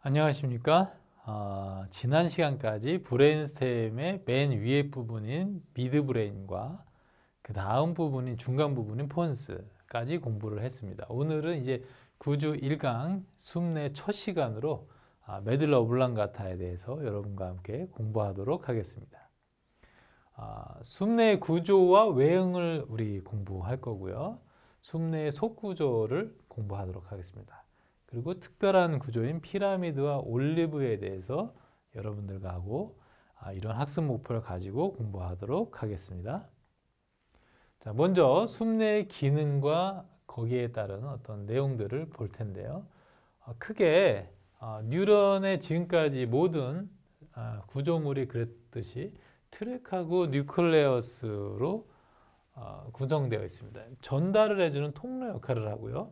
안녕하십니까? 지난 시간까지 브레인스템의 맨 위에 부분인 미드브레인과 그 다음 부분인 중간 부분인 폰스까지 공부를 했습니다. 오늘은 이제 구주 1강 숨내 첫 시간으로 메들라 오블랑가타에 대해서 여러분과 함께 공부하도록 하겠습니다. 숨내 구조와 외형을 우리 공부할 거고요. 숨내의 속구조를 공부하도록 하겠습니다. 그리고 특별한 구조인 피라미드와 올리브에 대해서 여러분들과 하고 이런 학습 목표를 가지고 공부하도록 하겠습니다. 자, 먼저 숨내의 기능과 거기에 따른 어떤 내용들을 볼 텐데요. 크게 뉴런의 지금까지 모든 구조물이 그랬듯이 트랙하고 뉴클레어스로 구성되어 있습니다. 전달을 해주는 통로 역할을 하고요.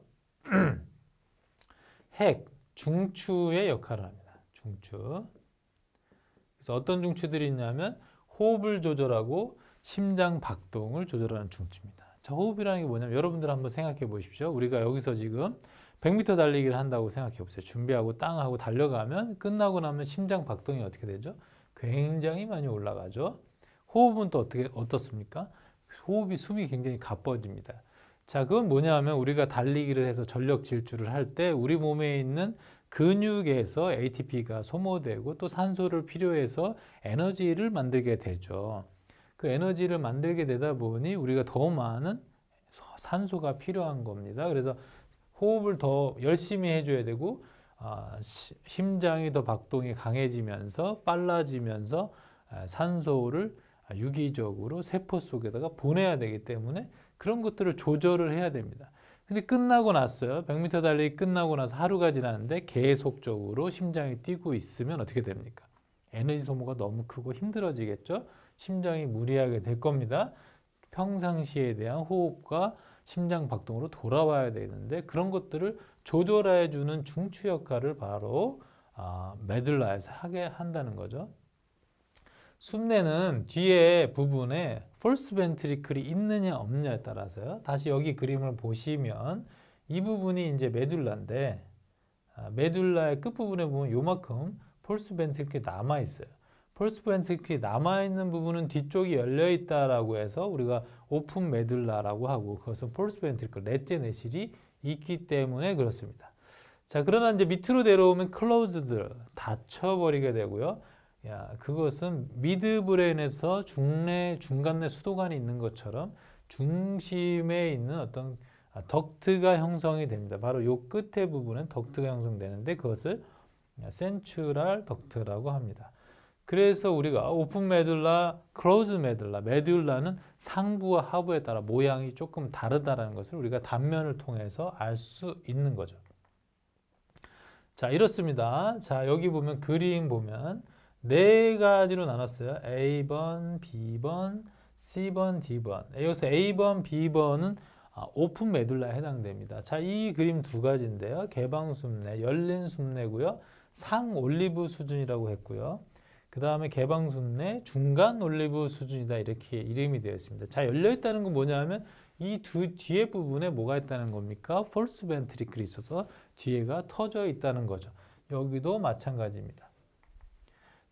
핵, 중추의 역할을 합니다. 중추. 그래서 어떤 중추들이 있냐면 호흡을 조절하고 심장 박동을 조절하는 중추입니다. 자, 호흡이라는 게 뭐냐면 여러분들 한번 생각해 보십시오. 우리가 여기서 지금 100m 달리기를 한다고 생각해 보세요. 준비하고 땅 하고 달려가면 끝나고 나면 심장 박동이 어떻게 되죠? 굉장히 많이 올라가죠. 호흡은 또 어떻습니까? 호흡이 숨이 굉장히 가빠집니다. 자, 그건 뭐냐면 우리가 달리기를 해서 전력 질주를 할 때 우리 몸에 있는 근육에서 ATP가 소모되고 또 산소를 필요해서 에너지를 만들게 되죠. 그 에너지를 만들게 되다 보니 우리가 더 많은 산소가 필요한 겁니다. 그래서 호흡을 더 열심히 해줘야 되고 심장이 더 박동이 강해지면서 빨라지면서 산소를 유기적으로 세포 속에다가 보내야 되기 때문에 그런 것들을 조절을 해야 됩니다. 근데 끝나고 났어요. 100m 달리기 끝나고 나서 하루가 지났는데 계속적으로 심장이 뛰고 있으면 어떻게 됩니까? 에너지 소모가 너무 크고 힘들어지겠죠? 심장이 무리하게 될 겁니다. 평상시에 대한 호흡과 심장 박동으로 돌아와야 되는데 그런 것들을 조절해 주는 중추 역할을 바로 메들라에서 하게 한다는 거죠. 숨내는 뒤에 부분에 폴스 벤트리클이 있느냐 없느냐에 따라서요. 다시 여기 그림을 보시면 이 부분이 이제 메듈라인데 메듈라의 끝부분에 보면 요만큼 폴스 벤트리클이 남아 있어요. 폴스 벤트리클이 남아 있는 부분은 뒤쪽이 열려 있다라고 해서 우리가 오픈 메듈라라고 하고 그것은 폴스 벤트리클 넷째 내실이 있기 때문에 그렇습니다. 자, 그러나 이제 밑으로 내려오면 클로즈드 닫혀버리게 되고요. 그것은 미드브레인에서 중간내 수도관이 있는 것처럼 중심에 있는 어떤 덕트가 형성이 됩니다. 바로 요 끝에 부분은 덕트가 형성되는데 그것을 센츄럴 덕트라고 합니다. 그래서 우리가 오픈 메듈라, 클로즈 메듈라, 메듈라는 상부와 하부에 따라 모양이 조금 다르다는 것을 우리가 단면을 통해서 알 수 있는 거죠. 자, 이렇습니다. 자, 여기 보면 그림 보면 네 가지로 나눴어요. A번, B번, C번, D번. 여기서 A번, B번은 오픈 메듈라에 해당됩니다. 자, 이 그림 두 가지인데요. 개방 숨내, 열린 숨내고요. 상 올리브 수준이라고 했고요. 그 다음에 개방 숨내, 중간 올리브 수준이다 이렇게 이름이 되어 있습니다. 자, 열려 있다는 건 뭐냐면 이 뒤에 부분에 뭐가 있다는 겁니까? 폴스 벤트리클이 있어서 뒤에가 터져 있다는 거죠. 여기도 마찬가지입니다.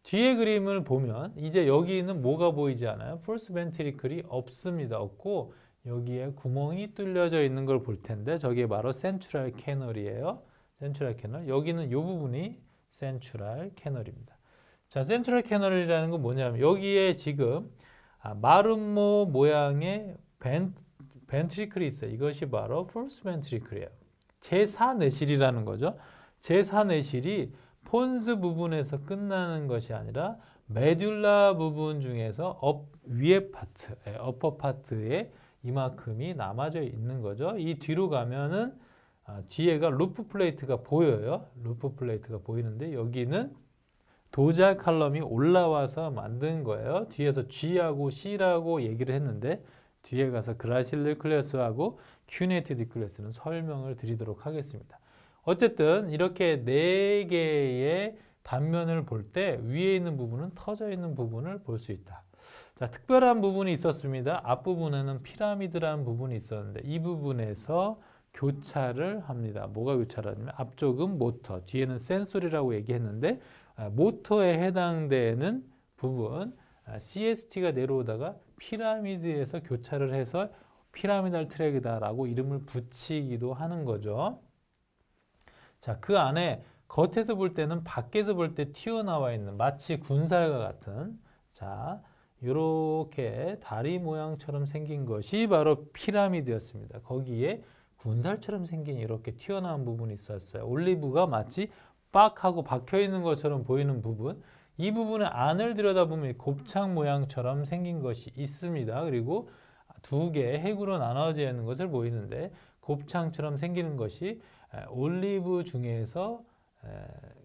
뒤에 그림을 보면 이제 여기는 뭐가 보이지 않아요? 폴스 벤트리클이 없습니다. 없고 여기에 구멍이 뚫려져 있는 걸 볼 텐데 저게 바로 센트럴 캐널이에요. 센트럴 캐널. 여기는 이 부분이 센트럴 캐널입니다. 자, 센트럴 캐널이라는 건 뭐냐면 여기에 지금 마름모 모양의 벤트리클이 있어요. 이것이 바로 폴스 벤트리클이에요. 제4내실이라는 거죠. 제4내실이 폰스 부분에서 끝나는 것이 아니라 메듈라 부분 중에서 위에 파트, 어퍼 파트에 이만큼이 남아져 있는 거죠. 이 뒤로 가면은 뒤에가 루프 플레이트가 보여요. 루프 플레이트가 보이는데 여기는 도자 칼럼이 올라와서 만든 거예요. 뒤에서 G하고 C라고 얘기를 했는데 뒤에 가서 그라실 뉴클레스하고 큐네이트 뉴클레스는 설명을 드리도록 하겠습니다. 어쨌든 이렇게 네 개의 단면을 볼 때 위에 있는 부분은 터져 있는 부분을 볼 수 있다. 자, 특별한 부분이 있었습니다. 앞부분에는 피라미드라는 부분이 있었는데 이 부분에서 교차를 합니다. 뭐가 교차를 하냐면 앞쪽은 모터, 뒤에는 센소리라고 얘기했는데 모터에 해당되는 부분 CST가 내려오다가 피라미드에서 교차를 해서 피라미달 트랙이다라고 이름을 붙이기도 하는 거죠. 자, 그 안에 겉에서 볼 때는 밖에서 볼 때 튀어나와 있는 마치 군살과 같은 자, 이렇게 다리 모양처럼 생긴 것이 바로 피라미드였습니다. 거기에 군살처럼 생긴 이렇게 튀어나온 부분이 있었어요. 올리브가 마치 빡 하고 박혀 있는 것처럼 보이는 부분, 이 부분의 안을 들여다보면 곱창 모양처럼 생긴 것이 있습니다. 그리고 두 개의 핵으로 나눠져 있는 것을 보이는데 곱창처럼 생기는 것이 올리브 중에서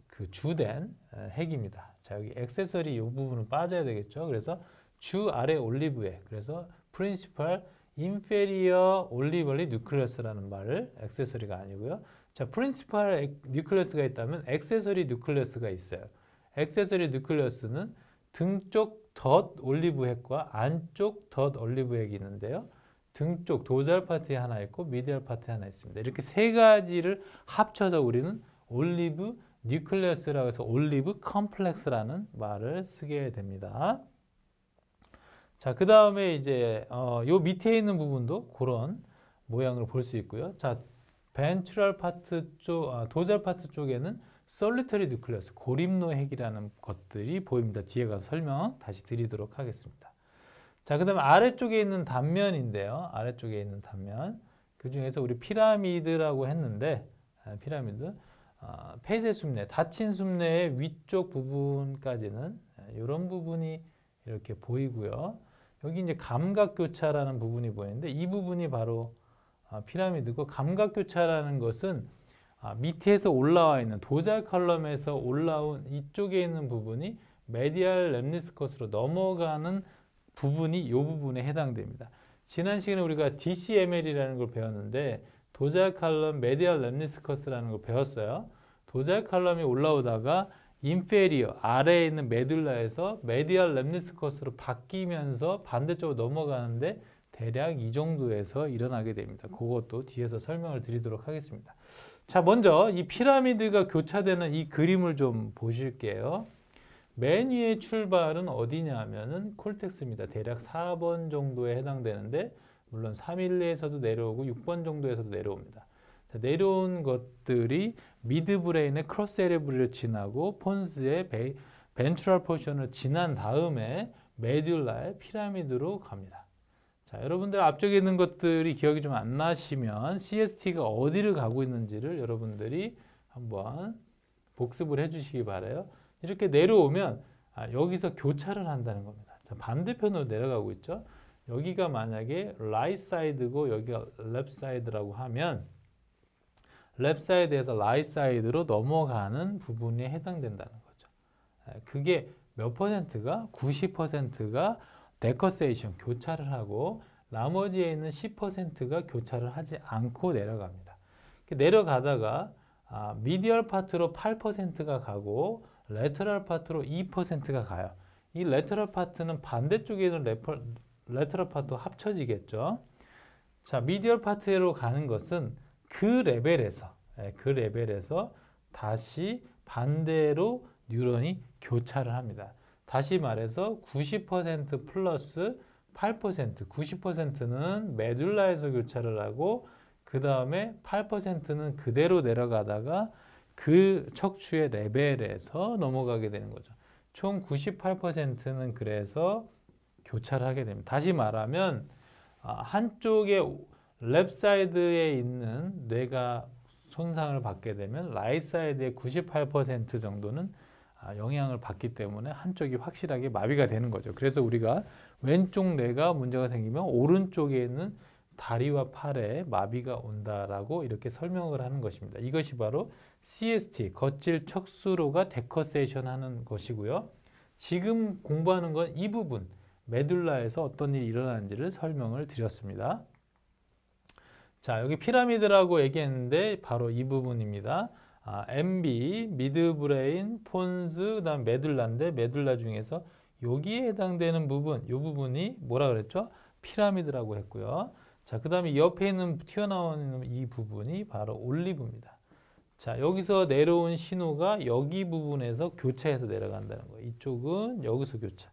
그 주된 핵입니다. 자, 여기 액세서리 이 부분은 빠져야 되겠죠. 그래서 주 아래 올리브에, 그래서 principal inferior olively nucleus라는 말을 액세서리가 아니고요. 자, principal nucleus가 있다면 액세서리 nucleus가 있어요. 액세서리 nucleus는 등쪽 덧 올리브 핵과 안쪽 덧 올리브 핵이 있는데요. 등쪽 도잘 파트에 하나 있고 미디얼 파트에 하나 있습니다. 이렇게 세 가지를 합쳐서 우리는 올리브 뉴클레어스라고 해서 올리브 컴플렉스라는 말을 쓰게 됩니다. 자, 그 다음에 이제 요 밑에 있는 부분도 그런 모양을 볼 수 있고요. 자, 벤트럴 파트 쪽, 도잘 파트 쪽에는 솔리터리 뉴클레어스, 고립노 핵이라는 것들이 보입니다. 뒤에 가서 설명 다시 드리도록 하겠습니다. 자, 그 다음에 아래쪽에 있는 단면인데요. 아래쪽에 있는 단면. 그 중에서 우리 피라미드라고 했는데, 피라미드. 폐쇄 숨내, 닫힌 숨내의 위쪽 부분까지는 이런 부분이 이렇게 보이고요. 여기 이제 감각교차라는 부분이 보이는데 이 부분이 바로 피라미드고, 감각교차라는 것은 밑에서 올라와 있는 도잘 컬럼에서 올라온 이쪽에 있는 부분이 메디알 렘니스커스로 넘어가는 부분이 이 부분에 해당됩니다. 지난 시간에 우리가 DCML이라는 걸 배웠는데 도잘 컬럼 메디알 렘니스커스라는 걸 배웠어요. 도잘 컬럼이 올라오다가 인페리어 아래에 있는 메둘라에서 메디알 렘니스커스로 바뀌면서 반대쪽으로 넘어가는데 대략 이 정도에서 일어나게 됩니다. 그것도 뒤에서 설명을 드리도록 하겠습니다. 자, 먼저 이 피라미드가 교차되는 이 그림을 좀 보실게요. 맨 위의 출발은 어디냐 하면은 콜텍스입니다. 대략 4번 정도에 해당되는데 물론 3일에서도 내려오고 6번 정도에서도 내려옵니다. 자, 내려온 것들이 미드브레인의 크로스 세레브리를 지나고 폰스의 벤트럴 포션을 지난 다음에 메듈라의 피라미드로 갑니다. 자, 여러분들 앞쪽에 있는 것들이 기억이 좀 안 나시면 CST가 어디를 가고 있는지를 여러분들이 한번 복습을 해주시기 바라요. 이렇게 내려오면 여기서 교차를 한다는 겁니다. 자, 반대편으로 내려가고 있죠. 여기가 만약에 right side고 여기가 left side라고 하면 left side에서 right side로 넘어가는 부분에 해당된다는 거죠. 그게 몇 퍼센트가? 90%가 데커세이션, 교차를 하고 나머지에 있는 10%가 교차를 하지 않고 내려갑니다. 내려가다가 미디얼 파트로 8%가 가고 레터럴 파트로 2%가 가요. 이 레터럴 파트는 반대쪽에 있는 레터럴 파트와 합쳐지겠죠. 자, 미디얼 파트로 가는 것은 그 레벨에서 다시 반대로 뉴런이 교차를 합니다. 다시 말해서 90% 플러스 8%, 90%는 메듈라에서 교차를 하고 그 다음에 8%는 그대로 내려가다가 그 척추의 레벨에서 넘어가게 되는 거죠. 총 98%는 그래서 교차를 하게 됩니다. 다시 말하면 한쪽에 랩 사이드에 있는 뇌가 손상을 받게 되면 라이트 사이드의 98% 정도는 영향을 받기 때문에 한쪽이 확실하게 마비가 되는 거죠. 그래서 우리가 왼쪽 뇌가 문제가 생기면 오른쪽에 있는 다리와 팔에 마비가 온다라고 이렇게 설명을 하는 것입니다. 이것이 바로 CST, 겉질 척수로가 데커세이션 하는 것이고요. 지금 공부하는 건 이 부분, 메듈라에서 어떤 일이 일어나는지를 설명을 드렸습니다. 자, 여기 피라미드라고 얘기했는데 바로 이 부분입니다. MB, 미드브레인, 폰스, 그 다음 메듈라인데 메듈라 중에서 여기에 해당되는 부분, 이 부분이 뭐라 그랬죠? 피라미드라고 했고요. 자, 그 다음에 옆에 있는 튀어나오는 이 부분이 바로 올리브입니다. 자, 여기서 내려온 신호가 여기 부분에서 교차해서 내려간다는 거예요. 이쪽은 여기서 교차.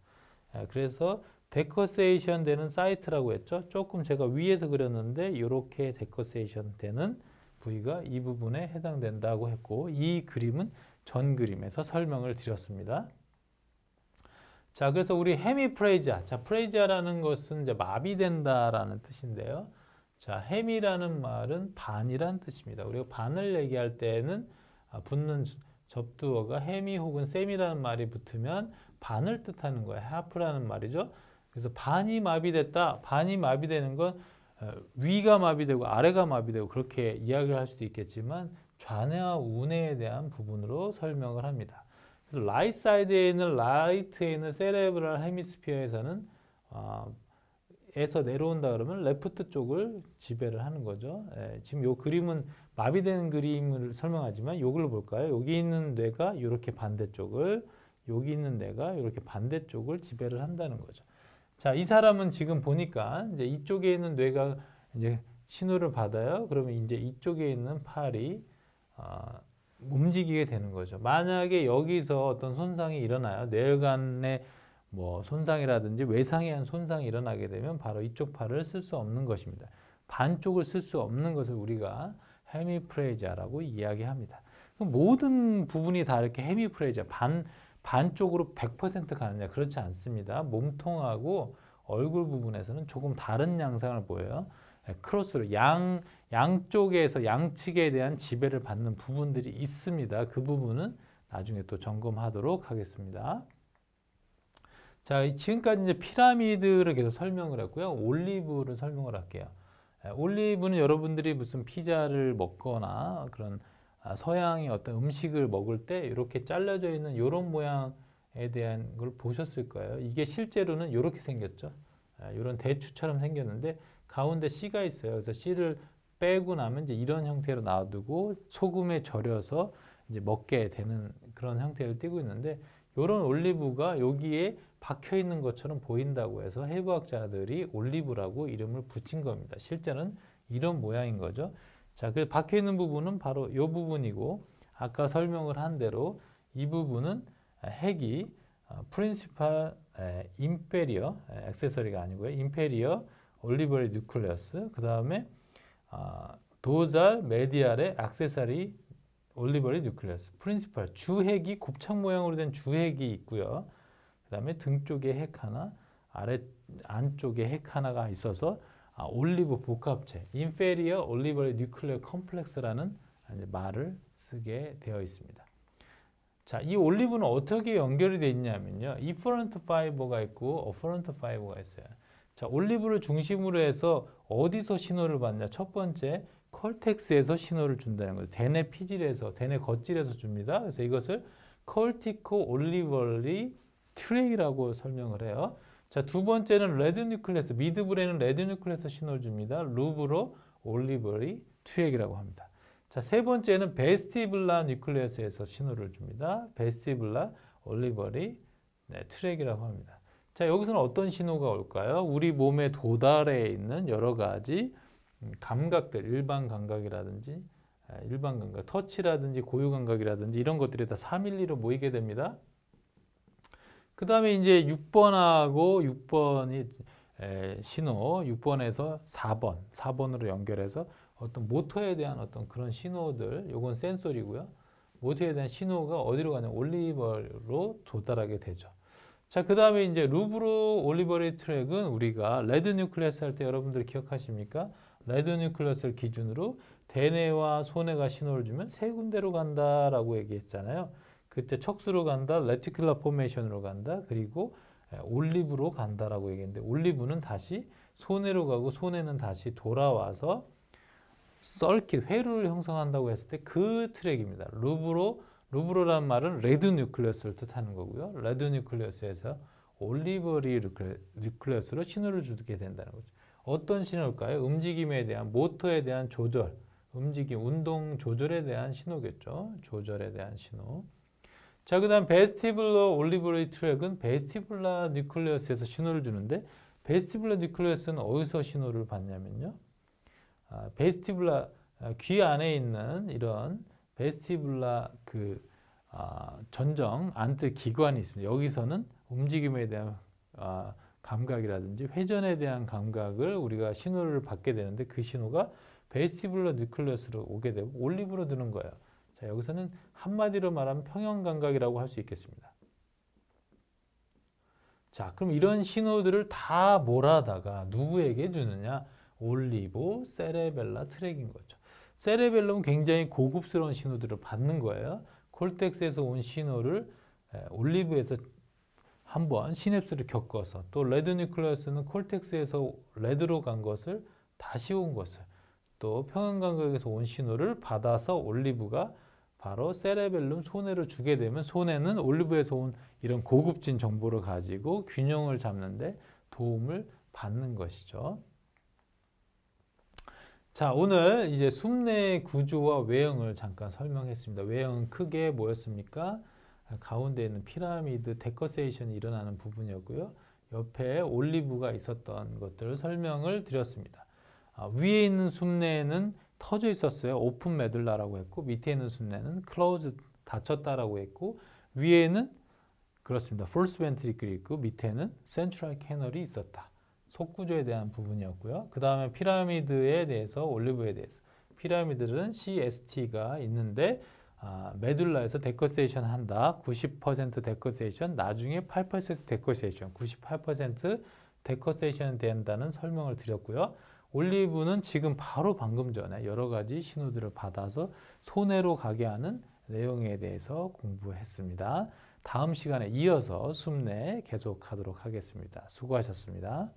그래서 데커세이션 되는 사이트라고 했죠. 조금 제가 위에서 그렸는데 이렇게 데커세이션 되는 부위가 이 부분에 해당된다고 했고, 이 그림은 전 그림에서 설명을 드렸습니다. 자, 그래서 우리 헤미프레이지아. 자, 프레이지아라는 것은 이제 마비된다라는 뜻인데요. 자, 헤미라는 말은 반이란 뜻입니다. 우리가 반을 얘기할 때는 붙는 접두어가 헤미 혹은 셈이라는 말이 붙으면 반을 뜻하는 거예요. 하프라는 말이죠. 그래서 반이 마비됐다. 반이 마비되는 건 위가 마비되고 아래가 마비되고 그렇게 이야기를 할 수도 있겠지만 좌뇌와 우뇌에 대한 부분으로 설명을 합니다. 그래서 라이트 사이드에 있는 라이트에 있는 세레브럴 헤미스피어에서는 에서 내려온다 그러면 레프트 쪽을 지배를 하는 거죠. 지금 요 그림은 마비되는 그림을 설명하지만 요걸로 볼까요? 여기 있는 뇌가 이렇게 반대쪽을, 여기 있는 뇌가 이렇게 반대쪽을 지배를 한다는 거죠. 자, 이 사람은 지금 보니까 이제 이쪽에 있는 뇌가 이제 신호를 받아요. 그러면 이제 이쪽에 있는 팔이 움직이게 되는 거죠. 만약에 여기서 어떤 손상이 일어나요. 뇌혈관의 뭐 손상이라든지 외상에 의한 손상이 일어나게 되면 바로 이쪽 팔을 쓸 수 없는 것입니다. 반쪽을 쓸 수 없는 것을 우리가 헤미프레이지아라고 이야기합니다. 모든 부분이 다 이렇게 헤미프레이지아, 반쪽으로 100% 가느냐? 그렇지 않습니다. 몸통하고 얼굴 부분에서는 조금 다른 양상을 보여요. 크로스로 양쪽에서 양측에 대한 지배를 받는 부분들이 있습니다. 그 부분은 나중에 또 점검하도록 하겠습니다. 자, 지금까지 이제 피라미드를 계속 설명을 했고요. 올리브를 설명을 할게요. 올리브는 여러분들이 무슨 피자를 먹거나 그런 서양의 어떤 음식을 먹을 때 이렇게 잘라져 있는 이런 모양에 대한 걸 보셨을 거예요. 이게 실제로는 이렇게 생겼죠. 이런 대추처럼 생겼는데 가운데 씨가 있어요. 그래서 씨를 빼고 나면 이제 이런 형태로 놔두고 소금에 절여서 이제 먹게 되는 그런 형태를 띠고 있는데, 이런 올리브가 여기에 박혀 있는 것처럼 보인다고 해서 해부학자들이 올리브라고 이름을 붙인 겁니다. 실제는 이런 모양인 거죠. 자, 그 박혀 있는 부분은 바로 이 부분이고, 아까 설명을 한 대로 이 부분은 핵이 프린시팔 인페리어 액세서리가 아니고요. 인페리어 올리버리 뉴클레어스, 그 다음에 도잘 메디알의 액세서리 올리버리 뉴클레어스, 프린시팔 주핵이 곱창 모양으로 된 주핵이 있고요. 그 다음에 등 쪽에 핵 하나, 안쪽에 핵 하나가 있어서 올리브 복합체, 인페리어 올리버리 뉴클레어 컴플렉스라는 말을 쓰게 되어 있습니다. 자, 이 올리브는 어떻게 연결이 되어 있냐면요. 이퍼런트 파이버가 있고 어퍼런트 파이버가 있어요. 자, 올리브를 중심으로 해서 어디서 신호를 받냐? 첫 번째, 컬텍스에서 신호를 준다는 거죠. 대뇌 피질에서, 대뇌 겉질에서 줍니다. 그래서 이것을 컬티코 올리버리 트랙이라고 설명을 해요. 자, 두 번째는 레드 뉴클레스, 미드브레인은 레드 뉴클레스 신호를 줍니다. 루브로 올리버리 트랙이라고 합니다. 자, 세 번째는 베스티블라 뉴클레스에서 신호를 줍니다. 베스티블라 올리버리 트랙이라고 합니다. 자, 여기서는 어떤 신호가 올까요? 우리 몸의 도달에 있는 여러 가지 감각들, 일반 감각이라든지 일반 감각, 터치라든지 고유 감각이라든지 이런 것들이 다 4mm로 모이게 됩니다. 그 다음에 이제 6번하고 6번이 신호, 6번에서 4번으로 연결해서 어떤 모터에 대한 어떤 그런 신호들, 요건 센소리고요. 모터에 대한 신호가 어디로 가냐면 올리버로 도달하게 되죠. 자, 그 다음에 이제 루브로 올리버리 트랙은 우리가 레드 뉴클레스 할 때 여러분들 기억하십니까? 레드 뉴클레스를 기준으로 대뇌와 소뇌가 신호를 주면 세 군데로 간다라고 얘기했잖아요. 그때 척수로 간다, 레티큘러 포메이션으로 간다, 그리고 올리브로 간다라고 얘기했는데, 올리브는 다시 소뇌로 가고 소뇌는 다시 돌아와서 서킷, 회로를 형성한다고 했을 때 그 트랙입니다. 루브로란 말은 레드 뉴클레스를 뜻하는 거고요. 레드 뉴클레스에서 올리버리 뉴클레스로 신호를 주게 된다는 거죠. 어떤 신호일까요? 움직임에 대한, 모터에 대한 조절, 움직임, 운동 조절에 대한 신호겠죠. 조절에 대한 신호. 자, 그 다음 베스티블러 올리버리 트랙은 베스티블라 뉴클레스에서 신호를 주는데, 베스티뷸라 뉴클레우스는 어디서 신호를 받냐면요. 베스티뷸라 귀 안에 있는 이런 베스티뷸라 전정 안뜰 기관이 있습니다. 여기서는 움직임에 대한 감각이라든지 회전에 대한 감각을 우리가 신호를 받게 되는데 그 신호가 베스티뷸라 뉴클레우스로 오게 되고 올리브로 드는 거예요. 자, 여기서는 한마디로 말하면 평형 감각이라고 할 수 있겠습니다. 자, 그럼 이런 신호들을 다 몰아다가 누구에게 주느냐? 올리브 세레벨라 트랙인 거죠. 세레벨럼은 굉장히 고급스러운 신호들을 받는 거예요. 콜텍스에서 온 신호를 올리브에서 한번 시냅스를 겪어서 또 레드 뉴클레우스는 콜텍스에서 레드로 간 것을 다시 온 것을 또 평형 감각에서 온 신호를 받아서 올리브가 바로 세레벨룸 소뇌를 주게 되면 소뇌는 올리브에서 온 이런 고급진 정보를 가지고 균형을 잡는데 도움을 받는 것이죠. 자, 오늘 이제 숨뇌의 구조와 외형을 잠깐 설명했습니다. 외형은 크게 뭐였습니까? 가운데 있는 피라미드 데커세이션이 일어나는 부분이었고요. 옆에 올리브가 있었던 것들을 설명을 드렸습니다. 위에 있는 숨뇌는 터져 있었어요. 오픈 메둘라라고 했고 밑에 있는 숨뇌는 클로즈 닫혔다라고 했고 위에는 그렇습니다. 폴스 벤트리클이 있고 밑에는 센트럴 캐널이 있었다. 속구조에 대한 부분이었고요. 그 다음에 피라미드에 대해서 올리브에 대해서 피라미드는 CST가 있는데 메둘라에서 데커세이션 한다. 90% 데커세이션, 나중에 8% 데커세이션, 98% 데커세이션 된다는 설명을 드렸고요. 올리브는 지금 바로 방금 전에 여러 가지 신호들을 받아서 소뇌로 가게 하는 내용에 대해서 공부했습니다. 다음 시간에 이어서 숨뇌 계속하도록 하겠습니다. 수고하셨습니다.